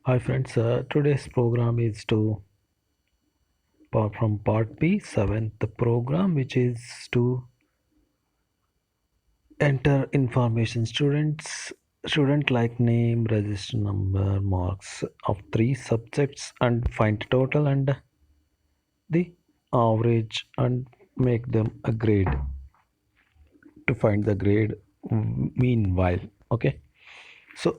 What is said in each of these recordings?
Hi friends, today's program is from part B, seventh program, which is to enter information. Student like name, register number, marks of three subjects, and find total and the average and make them a grade to find the grade. Meanwhile, okay. So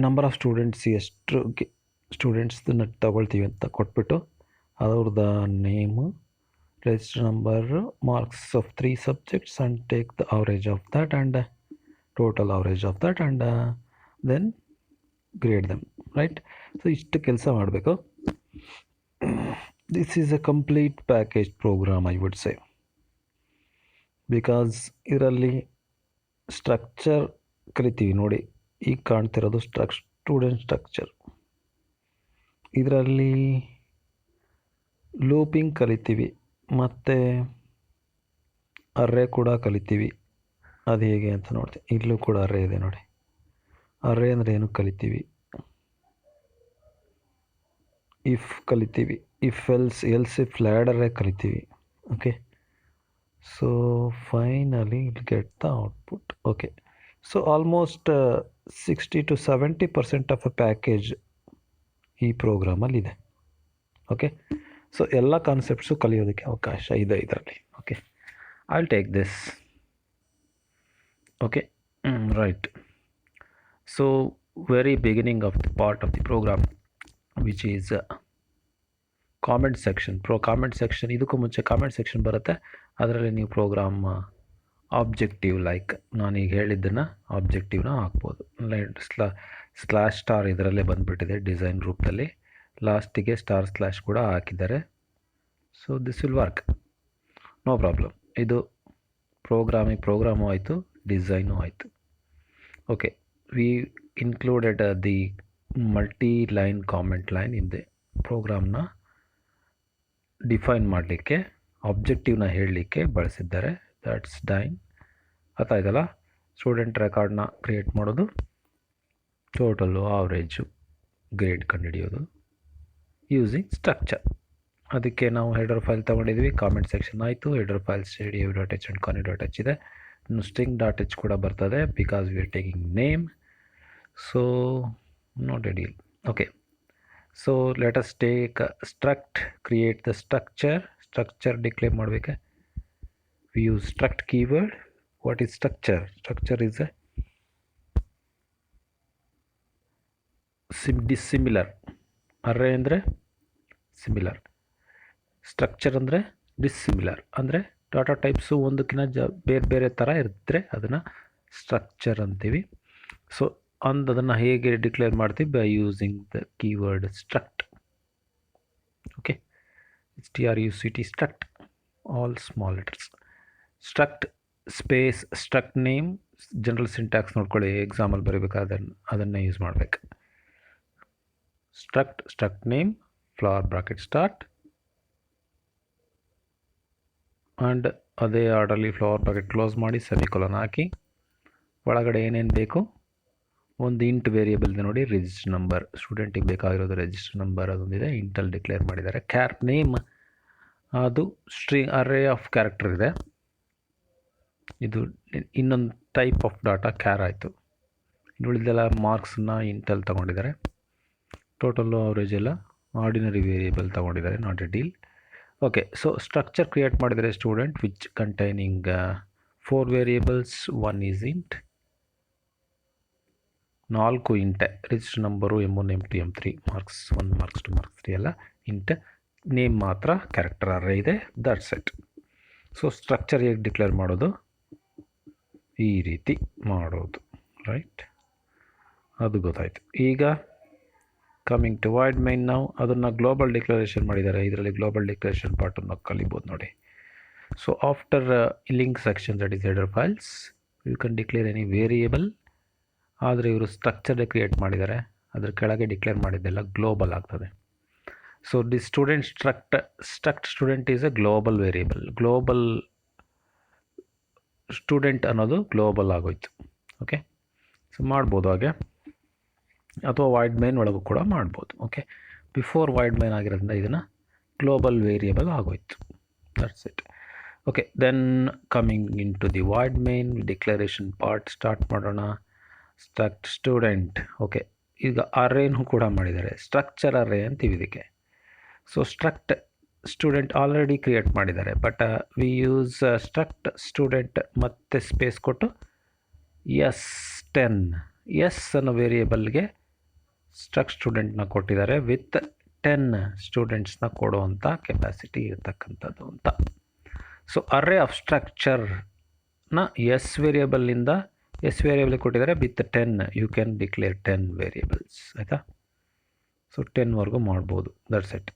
number of students ಎಷ್ಟು ಸ್ಟೂಡೆಂಟ್ಸನ್ನ ತಗೊಳ್ತೀವಿ ಅಂತ ಕೊಟ್ಬಿಟ್ಟು ಅವ್ರದ್ದು name, register number, marks of three subjects and take the average of that and total average of that and then grade them, right. So ಇಷ್ಟು ಕೆಲಸ ಮಾಡಬೇಕು. This is a complete package program, I would say, because ಇದರಲ್ಲಿ structure ಕಲಿತೀವಿ. ನೋಡಿ, ಈಗ ಕಾಣ್ತಿರೋದು student structure. ಇದರಲ್ಲಿ looping ಕಲಿತೀವಿ ಮತ್ತು ಅರ್ರೇ ಕೂಡ ಕಲಿತೀವಿ. ಅದು ಹೇಗೆ ಅಂತ ನೋಡ್ತೀವಿ. ಇಲ್ಲೂ ಕೂಡ ಅರ್ರೇ ಇದೆ ನೋಡಿ. ಅರ್ರೇ ಅಂದರೆ ಏನು ಕಲಿತೀವಿ. ಇಫ್ ಕಲಿತೀವಿ, ಇಫ್ ಎಲ್ಸ್ ಇಫ್ ಲ್ಯಾಡರೇ ಕಲಿತೀವಿ. Okay, so finally it get the output. Okay, so almost 60 to 70% of a package ಈ ಪ್ರೋಗ್ರಾಮಲ್ಲಿದೆ. ಓಕೆ, ಸೊ ಎಲ್ಲ ಕಾನ್ಸೆಪ್ಟ್ಸು ಕಲಿಯೋದಕ್ಕೆ ಅವಕಾಶ ಇದೆ ಇದರಲ್ಲಿ. Okay, I will take this. Okay, right. So very beginning of the part of the program which is comment section. Comment section, ಇದಕ್ಕೂ ಮುಂಚೆ comment section ಬರುತ್ತೆ. ಅದರಲ್ಲಿ ನೀವು ಪ್ರೋಗ್ರಾಮ್ ಆಬ್ಜೆಕ್ಟಿವ್, ಲೈಕ್ ನಾನೀಗ ಹೇಳಿದ್ದನ್ನು ಆಬ್ಜೆಕ್ಟಿವ್ನ ಹಾಕ್ಬೋದು. ಸ್ಲ್ಯಾಶ್ ಸ್ಟಾರ್ ಇದರಲ್ಲೇ ಬಂದುಬಿಟ್ಟಿದೆ ಡಿಸೈನ್ ರೂಪದಲ್ಲಿ. ಲಾಸ್ಟಿಗೆ ಸ್ಟಾರ್ ಸ್ಲ್ಯಾಶ್ ಕೂಡ ಹಾಕಿದ್ದಾರೆ. So this will work, no problem. ಇದು ಪ್ರೋಗ್ರಾಮು ಆಯಿತು, ಡಿಸೈನು ಆಯಿತು. Okay, we included the multi line comment line in the ಪ್ರೋಗ್ರಾಮ್ನ ಡಿಫೈನ್ ಮಾಡಲಿಕ್ಕೆ, ಆಬ್ಜೆಕ್ಟಿವ್ನ ಹೇಳಲಿಕ್ಕೆ ಬಳಸಿದ್ದಾರೆ. That's done. ಗೊತ್ತಾಯ್ತಲ್ಲ? ಸ್ಟೂಡೆಂಟ್ ರೆಕಾರ್ಡ್ನ ಕ್ರಿಯೇಟ್ ಮಾಡೋದು, ಟೋಟಲ್ಲು, ಆವ್ರೇಜು, ಗ್ರೇಡ್ ಕಂಡುಹಿಡಿಯೋದು ಯೂಸಿಂಗ್ ಸ್ಟ್ರಕ್ಚರ್. ಅದಕ್ಕೆ ನಾವು ಹೆಡರ್ ಫೈಲ್ ತೊಗೊಂಡಿದ್ವಿ. ಕಾಮೆಂಟ್ ಸೆಕ್ಷನ್ ಆಯಿತು. Header files stdio.h and conny.h ಇದೆ. ಇನ್ನು string.h ಕೂಡ ಬರ್ತದೆ, because we are taking name. So not a deal. Okay, so let us take struct, create the structure declare ಮಾಡಬೇಕು. We use struct keyword. What is structure? Structure is a dissimilar. Array ಅಂದರೆ similar, structure ಅಂದರೆ dissimilar. ಅಂದರೆ data types ಒಂದಕ್ಕಿಂತ ಬೇರೆ ಬೇರೆ ಥರ ಇರ್ತಾರೆ, ಅದನ್ನು ಸ್ಟ್ರಕ್ಚರ್ ಅಂತೀವಿ. ಸೊ ಅದನ್ನು ಹೇಗೆ ಡಿಕ್ಲೇರ್ ಮಾಡ್ತೀವಿ? By using the keyword struct. Okay, struct, struct, all small letters. Struct space struct name. General syntax ನೋಡ್ಕೊಳ್ಳಿ, ಎಕ್ಸಾಮಲ್ಲಿ ಬರೀಬೇಕಾದ್ರೆ ಅದನ್ನು ಯೂಸ್ ಮಾಡಬೇಕು. Struct name, flower bracket start, and ಅದೇ ಆರ್ಡರ್ಲಿ ಫ್ಲವರ್ ಬ್ರಾಕೆಟ್ ಕ್ಲೋಸ್ ಮಾಡಿ ಸೆಮಿಕೊಲನ್ ಹಾಕಿ ಒಳಗಡೆ ಏನೇನು ಬೇಕು ಒಂದು ಇಂಟ್ ವೇರಿಯೇಬಲ್ ಇದೆ ನೋಡಿ, ರಿಜಿಸ್ಟರ್ ನಂಬರ್. ಸ್ಟೂಡೆಂಟಿಗೆ ಬೇಕಾಗಿರೋದು ರಿಜಿಸ್ಟರ್ ನಂಬರ್, ಅದೊಂದಿದೆ. ಇಂಟಲ್ಲಿ ಡಿಕ್ಲೇರ್ ಮಾಡಿದ್ದಾರೆ. ನೇಮ್ ಅದು ಸ್ಟ್ರಿಂಗ್ ಅರ್ರೇ ಆಫ್ ಕ್ಯಾರೆಕ್ಟರ್ ಇದೆ. ಇದು ಇನ್ನೊಂದು ಟೈಪ್ ಆಫ್ ಡಾಟಾ ಆಯಿತು. ಇನ್ನು ಉಳಿದೆಲ್ಲ ಮಾರ್ಕ್ಸನ್ನ ಇಂಟಲ್ಲಿ ತೊಗೊಂಡಿದ್ದಾರೆ. ಟೋಟಲ್ಲು ಅವರೇಜ್ ಎಲ್ಲ ಆರ್ಡಿನರಿ ವೇರಿಯೇಬಲ್ ತೊಗೊಂಡಿದ್ದಾರೆ, not a deal. Okay, so structure create ಮಾಡಿದರೆ student which containing 4 variables. 1 is int, 4 ಇಂಟೆ. Register number M1 M2 M3, marks 1 marks 2 marks 3 ಎಲ್ಲ ಇಂಟ್. ನೇಮ್ ಮಾತ್ರ ಕ್ಯಾರೆಕ್ಟರ್ ಅರ್ರೇ ಇದೆ. That's it. ಸೊ ಸ್ಟ್ರಕ್ಚರ್ ಹೇಗೆ declare ಮಾಡೋದು? ಈ ರೀತಿ ಮಾಡೋದು, ರೈಟ್? ಅದು ಗೊತ್ತಾಯಿತು. ಈಗ ಕಮಿಂಗ್ ಟು ವಾಯ್ಡ್ ಮೈನ್. ನಾವು ಅದನ್ನು ಗ್ಲೋಬಲ್ ಡಿಕ್ಲರೇಷನ್ ಮಾಡಿದ್ದಾರೆ. ಇದರಲ್ಲಿ ಗ್ಲೋಬಲ್ ಡಿಕ್ಲರೇಷನ್ ಪಾರ್ಟನ್ನು ಕಲಿಬೋದು ನೋಡಿ. So after link section, that is header files, you can declare any variable. ಆದರೆ ಇವರು ಸ್ಟ್ರಕ್ಚರ್ ಕ್ರಿಯೇಟ್ ಮಾಡಿದ್ದಾರೆ, ಅದ್ರ ಕೆಳಗೆ ಡಿಕ್ಲೇರ್ ಮಾಡಿದ್ದೆಲ್ಲ ಗ್ಲೋಬಲ್ ಆಗ್ತದೆ. So the student struct student is A global variable. Global student ಅನ್ನೋದು ಗ್ಲೋಬಲ್ ಆಗೋಯ್ತು. ಓಕೆ, ಸೊ ಮಾಡ್ಬೋದು ಹಾಗೆ. ಅಥವಾ ವಾಯ್ಡ್ ಮೈನ್ ಒಳಗೂ ಕೂಡ ಮಾಡ್ಬೋದು. ಓಕೆ, ಬಿಫೋರ್ ವಾಯ್ಡ್ ಮೈನ್ ಆಗಿರೋದ್ರಿಂದ ಇದನ್ನು ಗ್ಲೋಬಲ್ ವೇರಿಯಬಲ್ ಆಗೋಯ್ತು. That's it. Okay, then coming into the void main declaration part start ಮಾಡೋಣ. Struct student. ಓಕೆ, ಈಗ ಅರೇನು ಕೂಡ ಮಾಡಿದ್ದಾರೆ, ಸ್ಟ್ರಕ್ಚರ್ ಅರೇ ಅಂತೀವಿ ಇದಕ್ಕೆ. So struct student already create ಮಾಡಿದ್ದಾರೆ, but we use struct student ಮತ್ತು ಸ್ಪೇಸ್ ಕೊಟ್ಟು S10 ಎಸ್ ಅನ್ನೋ ವೇರಿಯೇಬಲ್ಗೆ ಸ್ಟ್ರಕ್ಟ್ ಸ್ಟೂಡೆಂಟ್ನ ಕೊಟ್ಟಿದ್ದಾರೆ ವಿತ್ 10 ಸ್ಟೂಡೆಂಟ್ಸ್ನ ಕೊಡುವಂಥ ಕೆಪಾಸಿಟಿ ಇರತಕ್ಕಂಥದ್ದು ಅಂತ. ಸೊ ಅರೇ ಆಫ್ ಸ್ಟ್ರಕ್ಚರ್ನ ಎಸ್ ವೇರಿಯೇಬಲ್ನಿಂದ ಎಸ್ ವೇರಿಯೇಬಲ್ ಕೊಟ್ಟಿದ್ದಾರೆ with 10 you can declare 10 variables, ಆಯಿತಾ. ಸೊ 10ವರೆಗೂ ಮಾಡ್ಬೋದು. That's it.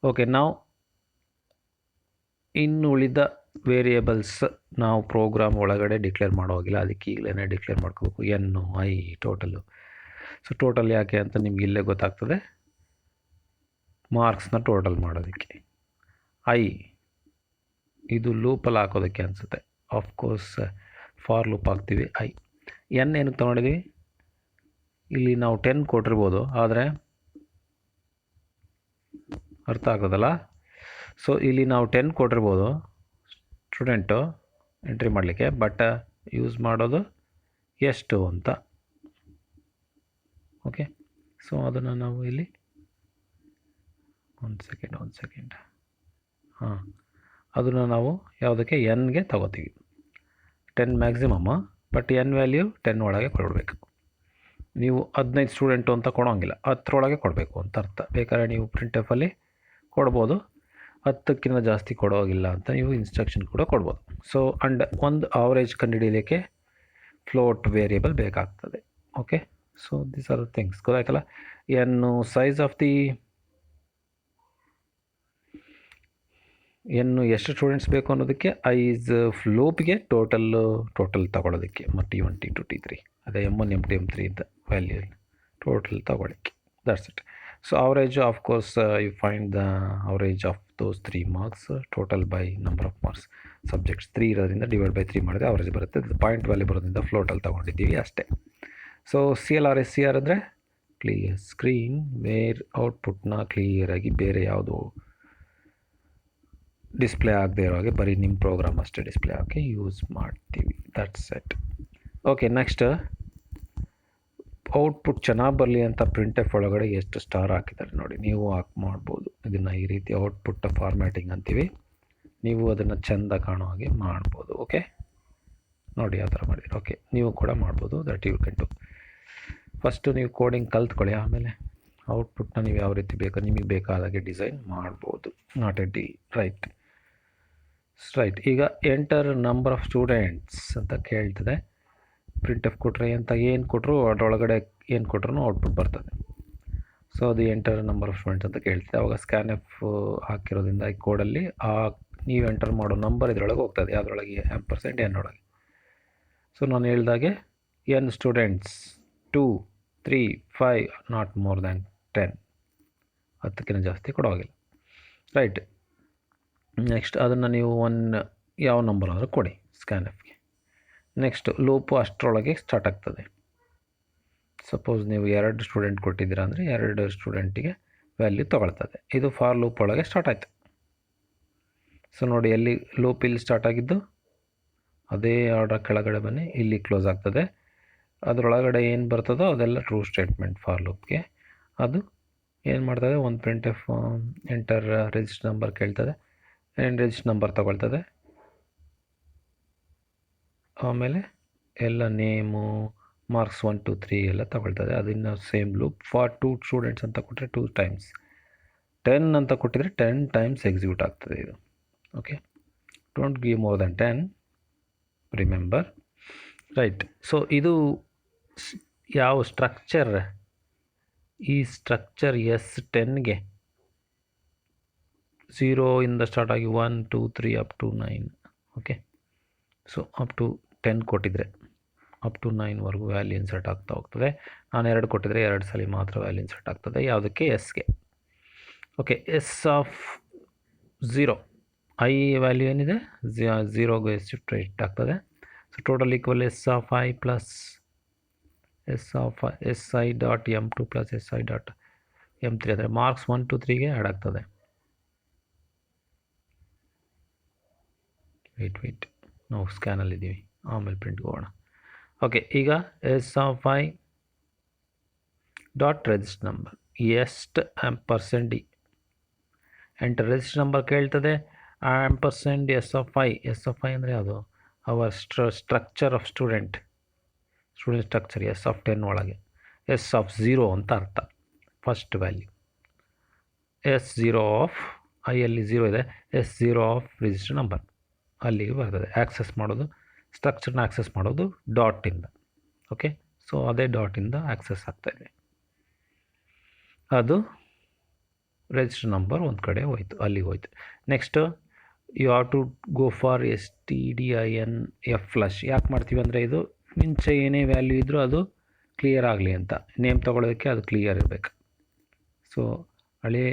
ಓಕೆ, ನಾವು ಇನ್ನು ಉಳಿದ ವೇರಿಯೇಬಲ್ಸ್ ನಾವು ಪ್ರೋಗ್ರಾಮ್ ಒಳಗಡೆ ಡಿಕ್ಲೇರ್ ಮಾಡೋಗಿಲ್ಲ, ಅದಕ್ಕೆ ಈಗಲೇ ಡಿಕ್ಲೇರ್ ಮಾಡ್ಕೋಬೇಕು. ಎನ್ನು, ಐ, ಟೋಟಲು. ಸೊ ಟೋಟಲ್ ಯಾಕೆ ಅಂತ ನಿಮ್ಗೆ ಇಲ್ಲೇ ಗೊತ್ತಾಗ್ತದೆ. ಮಾರ್ಕ್ಸ್ನ ಟೋಟಲ್ ಮಾಡೋದಕ್ಕೆ. ಐ ಇದು ಲೂಪಲ್ಲಿ ಹಾಕೋದಕ್ಕೆ ಅನಿಸುತ್ತೆ. ಆಫ್ಕೋರ್ಸ್ ಫಾರ್ ಲೂಪ್ ಹಾಕ್ತೀವಿ. ಐ ಎನ್ ಏನಕ್ಕೆ ತೊಗೊಂಡಿದ್ದೀವಿ, ಇಲ್ಲಿ ನಾವು 10 ಕೊಟ್ಟಿರ್ಬೋದು, ಆದರೆ ಅರ್ಥ ಆಗೋದಲ್ಲ. ಸೊ ಇಲ್ಲಿ ನಾವು 10 ಕೊಟ್ಟಿರ್ಬೋದು ಸ್ಟೂಡೆಂಟು ಎಂಟ್ರಿ ಮಾಡಲಿಕ್ಕೆ, ಬಟ್ ಯೂಸ್ ಮಾಡೋದು ಎಷ್ಟು ಅಂತ. ಓಕೆ, ಸೊ ಅದನ್ನು ನಾವು ಇಲ್ಲಿ ಒಂದು ಸೆಕೆಂಡ್ ಹಾಂ, ಅದನ್ನು ನಾವು ಯಾವುದಕ್ಕೆ ಎನ್ಗೆ ತಗೋತೀವಿ. 10 ಮ್ಯಾಕ್ಸಿಮಮ್ಮ, ಬಟ್ ಎನ್ ವ್ಯಾಲ್ಯೂ 10 ಒಳಗೆ ಕೊಡಬೇಕು. ನೀವು 15 ಸ್ಟೂಡೆಂಟು ಅಂತ ಕೊಡೋಂಗಿಲ್ಲ, 10ರೊಳಗೆ ಕೊಡಬೇಕು ಅಂತ ಅರ್ಥ. ಬೇಕಾದ್ರೆ ನೀವು ಪ್ರಿಂಟಫಲ್ಲಿ ಕೊಡ್ಬೋದು, 10ಕ್ಕಿಂತ ಜಾಸ್ತಿ ಕೊಡೋಗಿಲ್ಲ ಅಂತ ನೀವು ಇನ್ಸ್ಟ್ರಕ್ಷನ್ ಕೂಡ ಕೊಡ್ಬೋದು. ಸೊ ಅಂಡ್ ಒಂದು ಆವರೇಜ್ ಕಂಡುಹಿಡಿಯಲಿಕ್ಕೆ ಫ್ಲೋಟ್ ವೇರಿಯೇಬಲ್ ಬೇಕಾಗ್ತದೆ. Okay, so this are the things. ಗೊತ್ತಾಯ್ತಲ್ಲ. ಎನ್ನು ಸೈಜ್ ಆಫ್ ದಿ ಎನ್ನು ಎಷ್ಟು ಸ್ಟೂಡೆಂಟ್ಸ್ ಬೇಕು ಅನ್ನೋದಕ್ಕೆ, ಐಸ್ ಲೂಪ್ಗೆ ಟೋಟಲ್ ತಗೊಳ್ಳೋದಕ್ಕೆ, ಮತ್ತು T1 T2 T3 ಅದೇ M1 M2 M3 ಅಂತ ವ್ಯಾಲ್ಯೂ ಟೋಟಲ್ ತಗೊಳ್ಳಿಕ್ಕೆ. That's it. So average of course you find the average of those 3 marks total by number of marks. Subjects 3 ಇರೋದ್ರಿಂದ ಡಿವೈಡ್ ಬೈ 3 ಮಾಡಿದ್ರೆ average ಬರುತ್ತೆ. Point value ಬರೋದ್ರಿಂದ ಫ್ಲೋಟಲ್ಲಿ ತೊಗೊಂಡಿದ್ದೀವಿ ಅಷ್ಟೇ. So CLR SCR ಅಂದರೆ clear screen wear ಔಟ್ಪುಟ್ನ ಕ್ಲಿಯರಾಗಿ ಬೇರೆ ಯಾವುದು ಡಿಸ್ಪ್ಲೇ ಆಗದೆ ಇರೋ ಹಾಗೆ ಬರೀ ನಿಮ್ಮ ಪ್ರೋಗ್ರಾಮ್ ಅಷ್ಟೇ ಡಿಸ್ಪ್ಲೇ ಆಗಿ ಯೂಸ್ ಮಾಡ್ತೀವಿ. That's it. Okay, next output ಚೆನ್ನಾಗಿ ಬರಲಿ ಅಂತ ಪ್ರಿಂಟಫ್ ಒಳಗಡೆ ಎಷ್ಟು ಸ್ಟಾರ್ ಹಾಕಿದ್ದಾರೆ ನೋಡಿ. ನೀವು ಮಾಡ್ಬೋದು ಇದನ್ನು. ಈ ರೀತಿ ಔಟ್ಪುಟ್ ಫಾರ್ಮ್ಯಾಟಿಂಗ್ ಅಂತೀವಿ. ನೀವು ಅದನ್ನು ಚೆಂದ ಕಾಣೋ ಹಾಗೆ ಮಾಡ್ಬೋದು. ಓಕೆ, ನೋಡಿ ಯಾವ ಥರ ಮಾಡಿದ್ದೀರಿ. ಓಕೆ, ನೀವು ಕೂಡ ಮಾಡ್ಬೋದು. That you can do. First ನೀವು ಕೋಡಿಂಗ್ ಕಲ್ತ್ಕೊಳ್ಳಿ, ಆಮೇಲೆ ಔಟ್ಪುಟ್ನ ನೀವು ಯಾವ ರೀತಿ ಬೇಕೋ ನಿಮಗೆ ಬೇಕಾದಾಗೆ ಡಿಸೈನ್ ಮಾಡ್ಬೋದು. Not A D right. ಈಗ ಎಂಟರ್ ನಂಬರ್ ಆಫ್ ಸ್ಟೂಡೆಂಟ್ಸ್ ಅಂತ ಕೇಳ್ತದೆ. ಪ್ರಿಂಟಫ್ ಕೊಟ್ಟರೆ ಅಂತ ಏನು ಕೊಟ್ಟರು ಅದರೊಳಗಡೆ ಏನು ಕೊಟ್ಟರು ಔಟ್ಪುಟ್ ಬರ್ತದೆ. ಸೊ ಅದು ಎಂಟರ್ ನಂಬರ್ ಆಫ್ ಸ್ಟೂಡೆಂಟ್ಸ್ ಅಂತ ಕೇಳ್ತದೆ. ಅವಾಗ ಸ್ಕ್ಯಾನ್ಎಫ್ ಹಾಕಿರೋದ್ರಿಂದ ಈ ಕೋಡಲ್ಲಿ ನೀವು ಎಂಟರ್ ಮಾಡೋ ನಂಬರ್ ಇದರೊಳಗೆ ಹೋಗ್ತದೆ. ಅದರೊಳಗೆ %, ಎನ್ ಒಳಗೆ. ಸೊ ನಾನು ಹೇಳ್ದಾಗೆ n students 2, 3, 5 not more than 10, 10ಕ್ಕಿಂತ ಜಾಸ್ತಿ ಕೊಡೋವಾಗಿಲ್ಲ. ರೈಟ್. ನೆಕ್ಸ್ಟ್ ಅದನ್ನು ನೀವು ಯಾವ ನಂಬರ್ ಆದರೂ ಕೊಡಿ ಸ್ಕ್ಯಾನ್ಎಫ್ಗೆ. ನೆಕ್ಸ್ಟ್ ಲೂಪು ಅಷ್ಟರೊಳಗೆ ಸ್ಟಾರ್ಟ್ ಆಗ್ತದೆ. ಸಪೋಸ್ ನೀವು 2 ಸ್ಟೂಡೆಂಟ್ ಕೊಟ್ಟಿದ್ದೀರಾ ಅಂದರೆ 2 ಸ್ಟೂಡೆಂಟಿಗೆ ವ್ಯಾಲ್ಯೂ ತೊಗೊಳ್ತದೆ. ಇದು ಫಾರ್ ಲೂಪ್ ಒಳಗೆ ಸ್ಟಾರ್ಟ್ ಆಯಿತು. ಸೊ ನೋಡಿ, ಎಲ್ಲಿ ಲೂಪ್ ಇಲ್ಲಿ ಸ್ಟಾರ್ಟ್ ಆಗಿದ್ದು ಅದೇ ಆರ್ಡರ್ ಕೆಳಗಡೆ ಬನ್ನಿ, ಇಲ್ಲಿ ಕ್ಲೋಸ್ ಆಗ್ತದೆ. ಅದರೊಳಗಡೆ ಏನು ಬರ್ತದೋ ಅದೆಲ್ಲ ಟ್ರೂ ಸ್ಟೇಟ್ಮೆಂಟ್ ಫಾರ್ ಲೂಪ್ಗೆ. ಅದು ಏನು ಮಾಡ್ತದೆ, ಒಂದು ಪ್ರಿಂಟಫ್ ಎಂಟರ್ ರಿಜಿಸ್ಟರ್ ನಂಬರ್ ಕೇಳ್ತದೆ, ರಿಜಿಸ್ಟರ್ ನಂಬರ್ ತೊಗೊಳ್ತದೆ. ಆಮೇಲೆ ಎಲ್ಲ ನೇಮು, ಮಾರ್ಕ್ಸ್ 1, 2, 3 ಎಲ್ಲ ತೊಗೊಳ್ತದೆ. ಅದನ್ನು ಸೇಮ್ ಲೂಪ್ ಫಾರ್ 2 ಸ್ಟೂಡೆಂಟ್ಸ್ ಅಂತ ಕೊಟ್ಟರೆ 2 ಟೈಮ್ಸ್, 10 ಅಂತ ಕೊಟ್ಟಿದ್ರೆ 10 ಟೈಮ್ಸ್ ಎಕ್ಸಿಕ್ಯೂಟ್ ಆಗ್ತದೆ ಇದು. Okay, don't give more than 10, remember. Right. So ಇದು ಯಾವ ಸ್ಟ್ರಕ್ಚರ್, ಈ ಸ್ಟ್ರಕ್ಚರ್ S10ಗೆ 0 ಇಂದ ಸ್ಟಾರ್ಟ್ ಆಗಿ 1, 2, 3 up to 9. Okay, so up to 10 ಕೊಟ್ಟಿದ್ರೆ ಅಪ್ ಟು 9ವರೆಗೂ ವ್ಯಾಲ್ಯೂ ಇನ್ಸರ್ಟ್ ಆಗ್ತಾ ಹೋಗ್ತದೆ. ನಾನು 2 ಕೊಟ್ಟಿದ್ರೆ 2 ಸಲ ಮಾತ್ರ ವ್ಯಾಲ್ಯೂ ಇನ್ಸರ್ಟ್ ಆಗ್ತದೆ. ಯಾವುದಕ್ಕೆ? ಎಸ್ಗೆ. Okay, S of 0, I value ಏನಿದೆ 0ಗೆ ಶಿಫ್ಟ್ ಆಗ್ತದೆ. So total equal S of I plus S of S I dot M2 plus S I dot M3 ಅಂದರೆ ಮಾರ್ಕ್ಸ್ 1 2 3ಗೆ ಆ್ಯಡ್ ಆಗ್ತದೆ. ವೆಯ್ಟ್ ನಾವು ಸ್ಕ್ಯಾನಲ್ಲಿದ್ದೀವಿ, ಆಮೇಲೆ ಪ್ರಿಂಟ್ಗೆ ಹೋಗೋಣ. ಓಕೆ, ಈಗ S of I dot register number ಎಷ್ಟು %D ಎಂಟರ್ ರಿಜಿಸ್ಟರ್ ನಂಬರ್ ಕೇಳ್ತದೆ. ಎಸ್ ಆಫ್ ಐ ಅಂದರೆ ಅದು our structure of student structure S of 10 ಒಳಗೆ ಎಸ್ ಆಫ್ 0 ಅಂತ ಅರ್ಥ. ಫಸ್ಟ್ ವ್ಯಾಲ್ಯೂ S0 ಆಫ್ ಐಯಲ್ಲಿ 0 ಇದೆ, S0 ಆಫ್ ರಿಜಿಸ್ಟರ್ ನಂಬರ್ ಅಲ್ಲಿಗೆ ಬರ್ತದೆ. ಆ್ಯಕ್ಸೆಸ್ ಮಾಡೋದು ಸ್ಟ್ರಕ್ಚರ್ನ ಆ್ಯಕ್ಸೆಸ್ ಮಾಡೋದು ಡಾಟಿಂದ. ಓಕೆ, ಸೊ ಅದೇ ಡಾಟಿಂದ ಆ್ಯಕ್ಸೆಸ್ ಆಗ್ತಾಯಿದೆ. ಅದು ರಿಜಿಸ್ಟರ್ ನಂಬರ್ ಒಂದು ಕಡೆ ಹೋಯ್ತು, ಅಲ್ಲಿಗೆ ಹೋಯ್ತು. Next you have to go for STDIN F ಯಾಕೆ ಮಾಡ್ತೀವಿ ಅಂದರೆ ಇದು ಮುಂಚೆ ಏನೇ ವ್ಯಾಲ್ಯೂ ಇದ್ದರೂ ಅದು ಕ್ಲಿಯರ್ ಆಗಲಿ ಅಂತ. ನೇಮ್ ತೊಗೊಳೋದಕ್ಕೆ ಅದು ಕ್ಲಿಯರ್ ಇರಬೇಕು. ಸೊ ಹಳೆ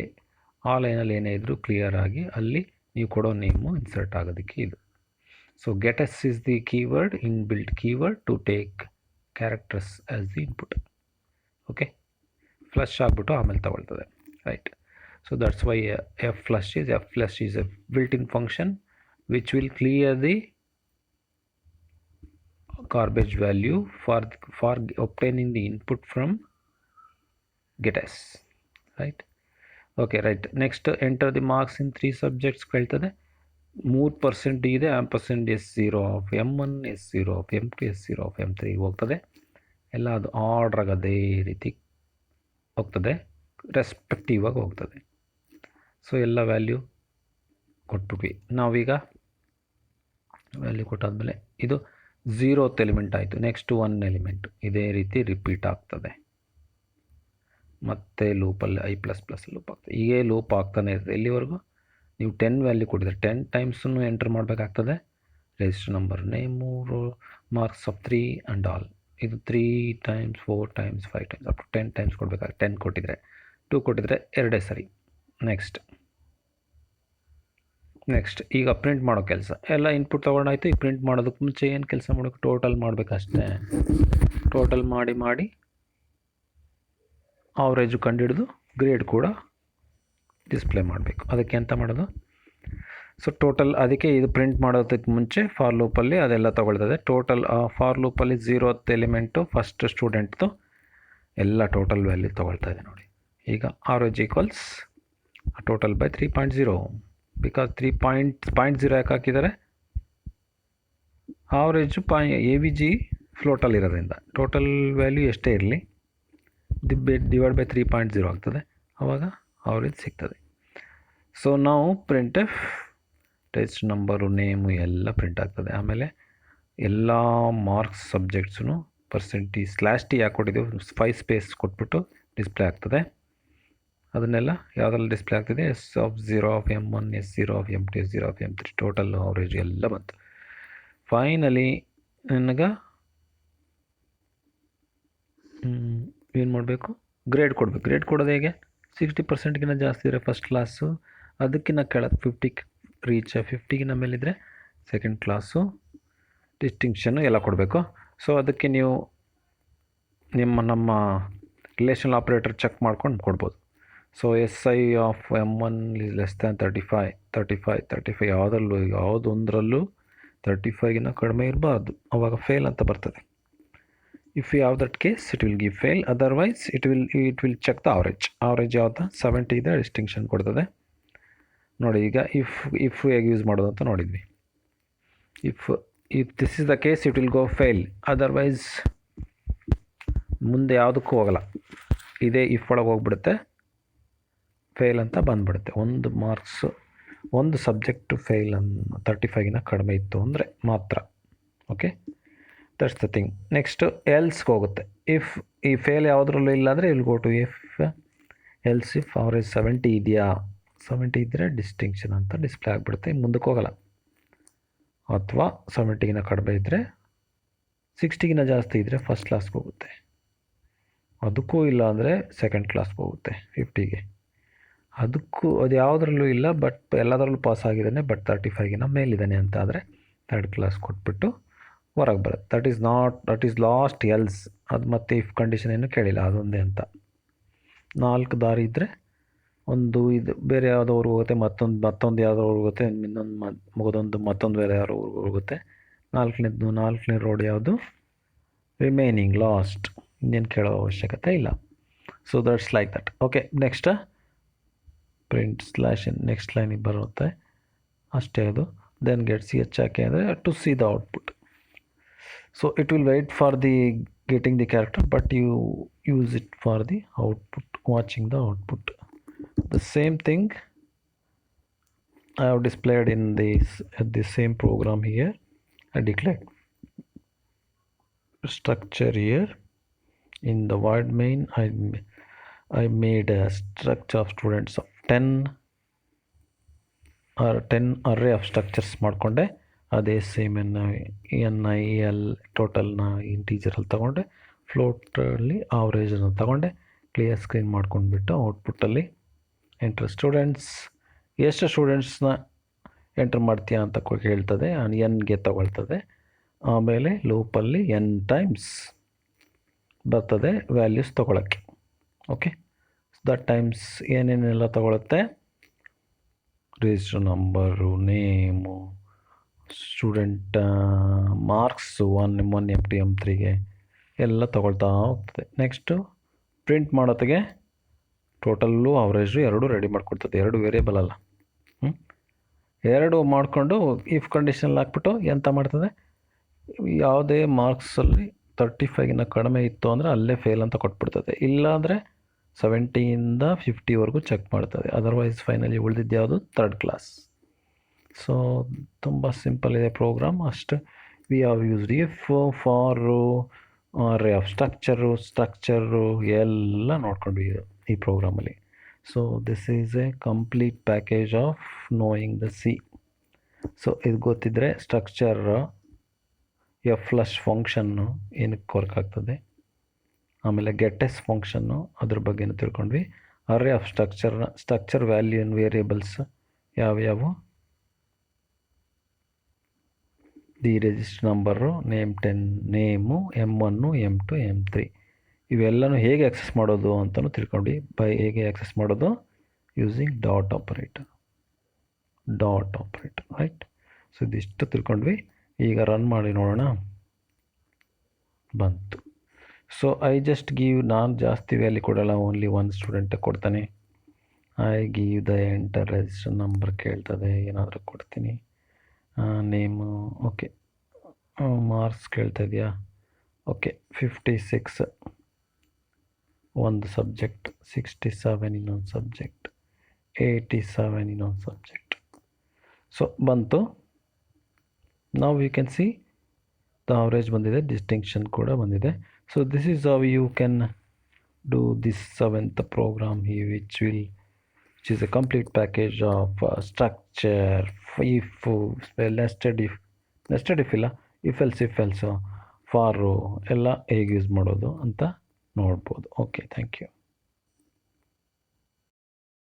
ಆ ಲೈನಲ್ಲಿ ಏನೇ ಇದ್ದರೂ ಕ್ಲಿಯರ್ ಆಗಿ ಅಲ್ಲಿ ನೀವು ಕೊಡೋ ನೇಮು ಇನ್ಸರ್ಟ್ ಆಗೋದಕ್ಕೆ ಇದು. So get is the keyword in built keyword to take characters as the input. Okay, flush ಆಗಿಬಿಟ್ಟು ಆಮೇಲೆ ತಗೊಳ್ತದೆ, right. So that's why F flush is a built-in function which will clear the garbage value for obtaining the input from getS, right? Okay, right. Next, enter the marks in 3 subjects ಕೇಳ್ತದೆ. 3% ಇದೆ, %S0 of M1, S0 of M2, S0 of M3 ಹೋಗ್ತದೆ. ಎಲ್ಲ ಅದು order ಆಗಿ ಅದೇ ರೀತಿ ಹೋಗ್ತದೆ, respective ಆಗಿ ಹೋಗ್ತದೆ. ಸೊ ಎಲ್ಲ ವ್ಯಾಲ್ಯೂ ಕೊಟ್ಬಿಟ್ವಿ. ನಾವೀಗ ವ್ಯಾಲ್ಯೂ ಕೊಟ್ಟಾದಮೇಲೆ ಇದು 0th ಎಲಿಮೆಂಟ್ ಆಯಿತು. ನೆಕ್ಸ್ಟ್ 1 ಎಲಿಮೆಂಟು ಇದೇ ರೀತಿ ರಿಪೀಟ್ ಆಗ್ತದೆ. ಮತ್ತು ಲೂಪಲ್ಲಿ I++ ಲೂಪ್ ಆಗ್ತದೆ. ಹೀಗೆ ಲೂಪ್ ಆಗ್ತಾನೆ ಇರ್ತದೆ ಎಲ್ಲಿವರೆಗೂ ನೀವು 10 ವ್ಯಾಲ್ಯೂ ಕೊಟ್ಟಿದ್ರೆ 10 ಟೈಮ್ಸನ್ನು ಎಂಟರ್ ಮಾಡಬೇಕಾಗ್ತದೆ. Register number, name, marks of 3 and all. ಇದು 3 times 4 times 5 times up to 10 times ಕೊಡಬೇಕಾಗುತ್ತೆ. 10 ಕೊಟ್ಟಿದ್ರೆ 2 ಕೊಟ್ಟಿದ್ರೆ 2 ಸರಿ. ನೆಕ್ಸ್ಟ್ ಈಗ ಪ್ರಿಂಟ್ ಮಾಡೋ ಕೆಲಸ ಎಲ್ಲ ಇನ್ಪುಟ್ ತೊಗೊಂಡಾಯ್ತು. ಈಗ ಪ್ರಿಂಟ್ ಮಾಡೋದಕ್ಕೆ ಮುಂಚೆ ಏನು ಕೆಲಸ ಮಾಡೋಕ್ಕೆ ಟೋಟಲ್ ಮಾಡಬೇಕಷ್ಟೇ. ಟೋಟಲ್ ಮಾಡಿ ಅವರೇಜು ಕಂಡುಹಿಡಿದು ಗ್ರೇಡ್ ಕೂಡ ಡಿಸ್ಪ್ಲೇ ಮಾಡಬೇಕು. ಅದಕ್ಕೆ ಎಂತ ಮಾಡೋದು? ಸೊ ಟೋಟಲ್, ಅದಕ್ಕೆ ಇದು ಪ್ರಿಂಟ್ ಮಾಡೋದಕ್ಕೆ ಮುಂಚೆ ಫಾರ್ ಲೂಪಲ್ಲಿ ಅದೆಲ್ಲ ತೊಗೊಳ್ತದೆ. ಟೋಟಲ್ ಫಾರ್ ಲೂಪಲ್ಲಿ 0th ಎಲಿಮೆಂಟು ಫಸ್ಟ್ ಸ್ಟೂಡೆಂಟ್ದು ಎಲ್ಲ ಟೋಟಲ್ ವ್ಯಾಲ್ಯೂ ತೊಗೊಳ್ತಾ ಇದೆ ನೋಡಿ. ಈಗ average equals total by 3.0 because 3.0 ಯಾಕೆ ಹಾಕಿದ್ದಾರೆ? ಆವರೇಜು AVG ಫ್ಲೋಟಲ್ಲಿ ಇರೋದ್ರಿಂದ ಟೋಟಲ್ ವ್ಯಾಲ್ಯೂ ಎಷ್ಟೇ ಇರಲಿ ಡಿವೈಡ್ ಬೈ 3.0 ಆಗ್ತದೆ, ಆವಾಗ ಆವರೇಜ್ ಸಿಗ್ತದೆ. ಸೊ ನಾವು printf ಟೆಸ್ಟ್ ನಂಬರು, ನೇಮು ಎಲ್ಲ ಪ್ರಿಂಟ್ ಆಗ್ತದೆ. ಆಮೇಲೆ ಎಲ್ಲ ಮಾರ್ಕ್ಸ್ ಸಬ್ಜೆಕ್ಟ್ಸೂ %T/T ಯಾಕೆ ಕೊಟ್ಟಿದ್ದೀವಿ? 5 ಸ್ಪೇಸ್ ಕೊಟ್ಬಿಟ್ಟು ಡಿಸ್ಪ್ಲೇ ಆಗ್ತದೆ. ಅದನ್ನೆಲ್ಲ ಯಾವುದ್ರಲ್ಲಿ ಡಿಸ್ಪ್ಲೇ ಆಗ್ತಿದೆ? S0 of M1, S0 of M2, S0 of M3 total average ಎಲ್ಲ ಬಂತು. ಫೈನಲಿ ನನಗೆ ಏನು ಮಾಡಬೇಕು? ಗ್ರೇಡ್ ಕೊಡಬೇಕು. ಗ್ರೇಡ್ ಕೊಡೋದು ಹೇಗೆ? 60%ಗಿಂತ ಜಾಸ್ತಿ ಇದ್ದರೆ ಫಸ್ಟ್ ಕ್ಲಾಸು, ಅದಕ್ಕಿಂತ ಕೆಳಗೆ 50 ರೀಚ್, 50ಗಿಂತ ಮೇಲಿದ್ದರೆ ಸೆಕೆಂಡ್ ಕ್ಲಾಸು, ಡಿಸ್ಟಿಂಕ್ಷನ್ನು ಎಲ್ಲ ಕೊಡಬೇಕು. ಸೊ ಅದಕ್ಕೆ ನೀವು ನಮ್ಮ ರಿಲೇಷನಲ್ ಆಪ್ರೇಟರ್ ಚೆಕ್ ಮಾಡ್ಕೊಂಡು ಕೊಡ್ಬೋದು. So SI of M1 is less than 35 ಯಾವುದೊಂದರಲ್ಲೂ 35ಗಿಂತ ಕಡಿಮೆ ಇರಬಾರ್ದು, ಆವಾಗ ಫೇಲ್ ಅಂತ ಬರ್ತದೆ. If you have that case it will give fail, otherwise it will check the average ಯಾವ್ದು 70 ಇದೆ, ಡಿಸ್ಟಿಂಕ್ಷನ್ ಕೊಡ್ತದೆ ನೋಡಿ. ಈಗ ಇಫ್ ಹೇಗೆ ಯೂಸ್ ಮಾಡೋದು ಅಂತ ನೋಡಿದ್ವಿ. If this is the case it will go fail, otherwise ಮುಂದೆ ಯಾವುದಕ್ಕೂ ಹೋಗಲ್ಲ. ಇದೇ ಇಫ್ ಒಳಗೆ ಹೋಗ್ಬಿಡುತ್ತೆ, ಫೇಲ್ ಅಂತ ಬಂದುಬಿಡುತ್ತೆ. ಒಂದು ಸಬ್ಜೆಕ್ಟು ಫೇಲ್ 35ಗಿಂತ ಕಡಿಮೆ ಇತ್ತು ಅಂದರೆ ಮಾತ್ರ. Okay, that's the thing. Next ಎಲ್ಸ್ಗೆ ಹೋಗುತ್ತೆ. ಇಫ್ ಈ ಫೇಲ್ ಯಾವುದ್ರಲ್ಲೂ ಇಲ್ಲ ಅಂದರೆ ಇಲ್ಲಿ go to else if average 70 ಇದೆಯಾ, 70 ಇದ್ದರೆ ಡಿಸ್ಟಿಂಕ್ಷನ್ ಅಂತ ಡಿಸ್ಪ್ಲೇ ಆಗಿಬಿಡುತ್ತೆ, ಮುಂದಕ್ಕೆ ಹೋಗಲ್ಲ. ಅಥವಾ 70ಗಿಂತ ಕಡಿಮೆ ಇದ್ದರೆ 60ಗಿಂತ ಜಾಸ್ತಿ ಇದ್ದರೆ ಫಸ್ಟ್ ಕ್ಲಾಸ್ಗೆ ಹೋಗುತ್ತೆ, ಅದಕ್ಕೂ ಇಲ್ಲ ಅಂದರೆ ಸೆಕೆಂಡ್ ಕ್ಲಾಸ್ಗೆ ಹೋಗುತ್ತೆ 50ಗೆ. ಅದಕ್ಕೂ ಅದು ಯಾವುದ್ರಲ್ಲೂ ಇಲ್ಲ ಬಟ್ ಎಲ್ಲದರಲ್ಲೂ ಪಾಸ್ ಆಗಿದ್ದಾನೆ ಬಟ್ 35ಗಿಂತ ಮೇಲಿದ್ದಾನೆ ಅಂತ ಆದರೆ ಥರ್ಡ್ ಕ್ಲಾಸ್ ಕೊಟ್ಬಿಟ್ಟು ಹೊರಗೆ ಬರುತ್ತೆ. That is last else. ಅದು ಮತ್ತೆ ಇಫ್ ಕಂಡೀಷನ್ ಏನು ಕೇಳಿಲ್ಲ, ಅದೊಂದೇ ಅಂತ. 4 ದಾರಿ ಇದ್ದರೆ ಒಂದು ಇದು ಬೇರೆ ಯಾವುದೋ ಊರಿಗೆ ಹೋಗುತ್ತೆ, ಮತ್ತೊಂದು ಯಾವುದೋ ಊರಿಗೆ ಹೋಗುತ್ತೆ, ಇನ್ನೊಂದು ಮುಗಿದೊಂದು ಮತ್ತೊಂದು ಬೇರೆ ಯಾರೋ ಊರಿಗೆ ಹೋಗುತ್ತೆ. ನಾಲ್ಕನೇ ರೋಡ್ ಯಾವುದು? Remaining last. ಇನ್ನೇನು ಕೇಳೋ ಅವಶ್ಯಕತೆ ಇಲ್ಲ. So that's like that. Okay, next print slash next ಲೈನಿಗೆ ಬರುತ್ತೆ ಅಷ್ಟೇ. ಅದು ದೆನ್ ಗೆಟ್ ಸಿ ಎಚ್ ಹಾಕಿ ಅಂದರೆ to see the output. So it will wait for the getting the character, but you use it for the output, watching the output. The same thing I have displayed in the same program here. I declared structure here. In the void main, I made a structure of students of 10 array of structures ಮಾಡ್ಕೊಂಡೆ. ಅದೇ same NIL ಟೋಟಲ್ನ ಇಂಟೀಜರಲ್ಲಿ ತಗೊಂಡೆ, ಫ್ಲೋಟಲ್ಲಿ ಆವ್ರೇಜನ್ನು ತಗೊಂಡೆ, clear screen ಮಾಡ್ಕೊಂಡ್ಬಿಟ್ಟು ಔಟ್ಪುಟ್ಟಲ್ಲಿ enter students, ಎಷ್ಟು ಸ್ಟೂಡೆಂಟ್ಸ್ನ enter ಮಾಡ್ತೀಯಾ ಅಂತ ಹೇಳ್ತದೆ, ಎನ್ಗೆ ತಗೊಳ್ತದೆ. ಆಮೇಲೆ ಲೂಪಲ್ಲಿ n ಟೈಮ್ಸ್ ಬರ್ತದೆ ವ್ಯಾಲ್ಯೂಸ್ ತೊಗೊಳಕ್ಕೆ. ಓಕೆ, ದಟ್ ಟೈಮ್ಸ್ ಏನೇನೆಲ್ಲ ತೊಗೊಳುತ್ತೆ? Register number, name, student marks, 1 M2 M3ಗೆ ಎಲ್ಲ ತೊಗೊಳ್ತಾ ಹೋಗ್ತದೆ. ನೆಕ್ಸ್ಟು ಪ್ರಿಂಟ್ ಮಾಡೋತ್ತಿಗೆ ಟೋಟಲ್ಲು ಅವರೇಜು ಎರಡು ರೆಡಿ ಮಾಡಿಕೊಡ್ತದೆ. 2 ವೇರಿಯೇಬಲ್ ಅಲ್ಲ, 2 ಮಾಡಿಕೊಂಡು ಇಫ್ ಕಂಡೀಷನಲ್ಲಿ ಹಾಕ್ಬಿಟ್ಟು ಎಂತ ಮಾಡ್ತದೆ, ಯಾವುದೇ ಮಾರ್ಕ್ಸಲ್ಲಿ 35ಗಿಂತ ಕಡಿಮೆ ಇತ್ತು ಅಂದರೆ ಅಲ್ಲೇ ಫೇಲ್ ಅಂತ ಕೊಟ್ಬಿಡ್ತದೆ. ಇಲ್ಲಾಂದರೆ 70ಇಂದ 50ವರೆಗೂ ಚೆಕ್ ಮಾಡ್ತದೆ. ಅದರ್ವೈಸ್ ಫೈನಲಿ ಉಳಿದಿದ್ದು ಯಾವುದು? 3rd class. ಸೊ ತುಂಬ ಸಿಂಪಲ್ ಇದೆ ಪ್ರೋಗ್ರಾಮ್ ಅಷ್ಟು. We have used if, for, array of structure ಎಲ್ಲ ನೋಡ್ಕೊಂಡ್ವಿ ಈ ಪ್ರೋಗ್ರಾಮಲ್ಲಿ. So this is a complete package of knowing the C. So ಇದು ಗೊತ್ತಿದ್ದರೆ ಸ್ಟ್ರಕ್ಚರ್ ಫ್ಲಶ್ ಫಂಕ್ಷನ್ನು ಏನಕ್ಕೆ ವರ್ಕ್ ಆಗ್ತದೆ, ಆಮೇಲೆ ಗೆಟ್ ಫಂಕ್ಷನ್ನು ಅದ್ರ ಬಗ್ಗೆನೂ ತಿಳ್ಕೊಂಡ್ವಿ. Array of structure value and variables ಯಾವ್ಯಾವು, the register number, name, M1 M2 M3 ಇವೆಲ್ಲನೂ ಹೇಗೆ ಆಕ್ಸೆಸ್ ಮಾಡೋದು ಅಂತಲೂ ತಿಳ್ಕೊಂಡ್ವಿ. ಹೇಗೆ ಆಕ್ಸೆಸ್ ಮಾಡೋದು? Using dot operator right. So ಇದಿಷ್ಟು ತಿಳ್ಕೊಂಡ್ವಿ. ಈಗ ರನ್ ಮಾಡಿ ನೋಡೋಣ. ಬಂತು. ಸೊ ಐ ಜಸ್ಟ್ ಗಿವ್, ನಾನು ಜಾಸ್ತಿ ವ್ಯಾಲ್ಯೂ ಕೊಡೋಲ್ಲ, ಓನ್ಲಿ 1 ಸ್ಟೂಡೆಂಟ್ ಕೊಡ್ತಾನೆ. I give the enter register number ಕೇಳ್ತದೆ, ಏನಾದರೂ ಕೊಡ್ತೀನಿ. ನೇಮು ಓಕೆ, ಮಾರ್ಕ್ಸ್ ಕೇಳ್ತಾ ಇದೆಯಾ? ಓಕೆ, 56 ಒಂದು ಸಬ್ಜೆಕ್ಟ್, 67 ಇನ್ನೊಂದು ಸಬ್ಜೆಕ್ಟ್, 87 ಇನ್ನೊಂದು ಸಬ್ಜೆಕ್ಟ್. ಸೊ ಬಂತು. ನಾವು you can see the average ಬಂದಿದೆ, ಡಿಸ್ಟಿಂಕ್ಷನ್ ಕೂಡ ಬಂದಿದೆ. So this is how you can do this 7th program he which is a complete package of structure, if, nested if ಇಲ್ಲ, if else for ಎಲ್ಲ ಹೇಗೆ use ಮಾಡೋದು ಅಂತ ನೋಡ್ಬೋದು. Okay, thank you.